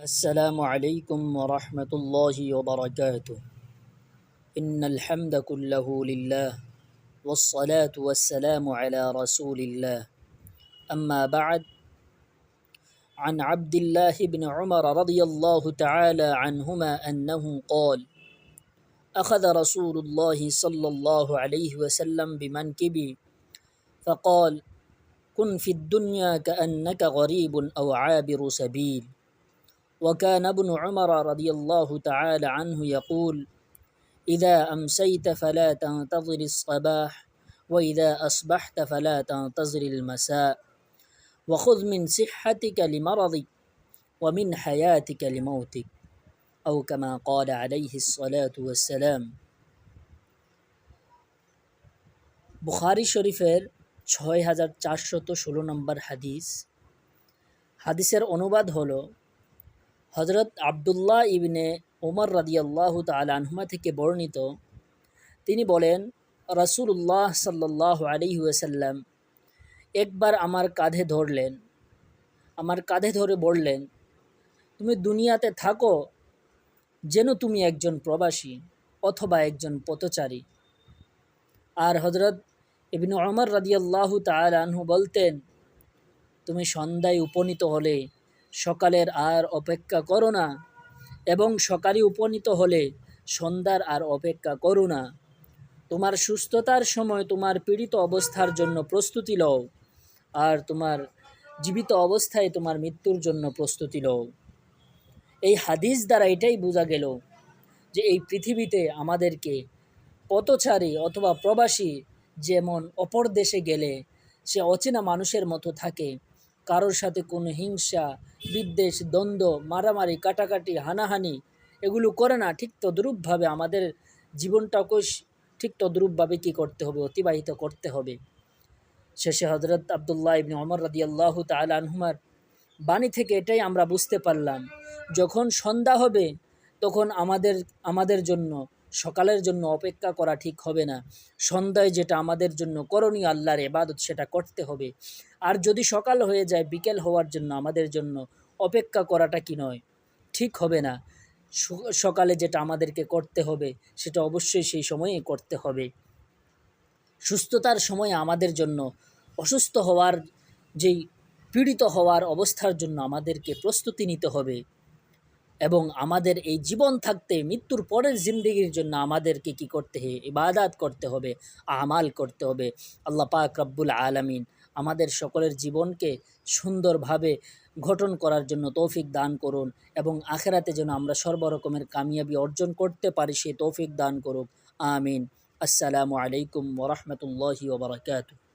السلام عليكم ورحمة الله وبركاته. إن الحمد كله لله والصلاة والسلام على رسول الله. أما بعد، عن عبد الله بن عمر رضي الله تعالى عنهما أنه قال: أخذ رسول الله صلى الله عليه وسلم بمنكبي فقال: كن في الدنيا كأنك غريب أو عابر سبيل. وكان ابن عمر رضي الله تعالى عنه يقول: إذا أمسيت فلا تنتظر الصباح، وإذا أصبحت فلا تنتظر المساء، وخذ من صحتك لمرضك ومن حياتك لموتك، أو كما قال عليه الصلاة والسلام। বুখারী শরীফের 6416 নম্বর হাদিসের অনুবাদ হলো, হযরত আব্দুল্লাহ ইবনে উমর রাদিয়াল্লাহু তাআলা আনহুমা থেকে বর্ণিত, তিনি বলেন, রাসূলুল্লাহ সাল্লাল্লাহু আলাইহি ওয়াসাল্লাম একবার আমার কাঁধে ধরে বললেন, তুমি দুনিয়াতে থাকো যেন তুমি একজন প্রবাসী অথবা একজন পথচারী। আর হযরত ইবনে উমর রাদিয়াল্লাহু তাআলা আনহু বলতেন, তুমি সন্ধ্যায় উপনীত হলে সকালের আর অপেক্ষা করো না, এবং সকালে উপনীত হলে সন্ধ্যার আর অপেক্ষা করো না। তোমার সুস্থতার সময় তোমার পীড়িত অবস্থার জন্য প্রস্তুতি লও, আর তোমার জীবিত অবস্থায় তোমার মৃত্যুর জন্য প্রস্তুতি লও। এই হাদিস দ্বারা এটাই বোঝা গেল যে এই পৃথিবীতে আমাদেরকে পথচারী অথবা প্রবাসী যেমন অপর দেশে গেলে সে অচেনা মানুষের মতো থাকে, কারোর সাথে কোনো হিংসা বিদ্বেষ দ্বন্দ্ব মারামারি কাটাকাটি হানাহানি এগুলো করে না, ঠিক তদ্রূপভাবে আমাদের জীবনটাকেও ঠিক তদ্রূপভাবে কী করতে হবে, অতিবাহিত করতে হবে। শেষে হযরত আব্দুল্লাহ ইবনে উমর রাদিয়াল্লাহু তাআলা আনহুমার বাণী থেকে এটাই আমরা বুঝতে পারলাম, যখন সন্ধ্যা হবে তখন আমাদের জন্য সকালের জন্য অপেক্ষা করা ঠিক হবে না। সন্ধ্যায় যেটা আমাদের জন্য করণীয় আল্লাহর ইবাদত সেটা করতে হবে। আর যদি সকাল হয়ে যায় বিকেল হওয়ার জন্য আমাদের জন্য অপেক্ষা করাটা কি নয়, ঠিক হবে না। সকালে যেটা আমাদেরকে করতে হবে সেটা অবশ্যই সেই সময়ে করতে হবে। সুস্থতার সময়ে আমাদের জন্য অসুস্থ হওয়ার যেই পীড়িত হওয়ার অবস্থার জন্য আমাদেরকে প্রস্তুতি নিতে হবে, এবং আমাদের এই জীবন থাকতে মৃত্যুর পরের জিন্দেগির জন্য আমাদেরকে কি করতে হবে, ইবাদত করতে হবে, আমাল করতে হবে। আল্লাহ পাক রব্বুল আলামিন আমাদের সকলের জীবনকে সুন্দরভাবে গঠন করার জন্য তৌফিক দান করুন, এবং আখিরাতে যেন আমরা সর্বরকমের কামিয়াবি অর্জন করতে পারি সেই তৌফিক দান করুক। আমিন। আসসালামু আলাইকুম ওয়া রাহমাতুল্লাহি ওয়া বারাকাতুহু।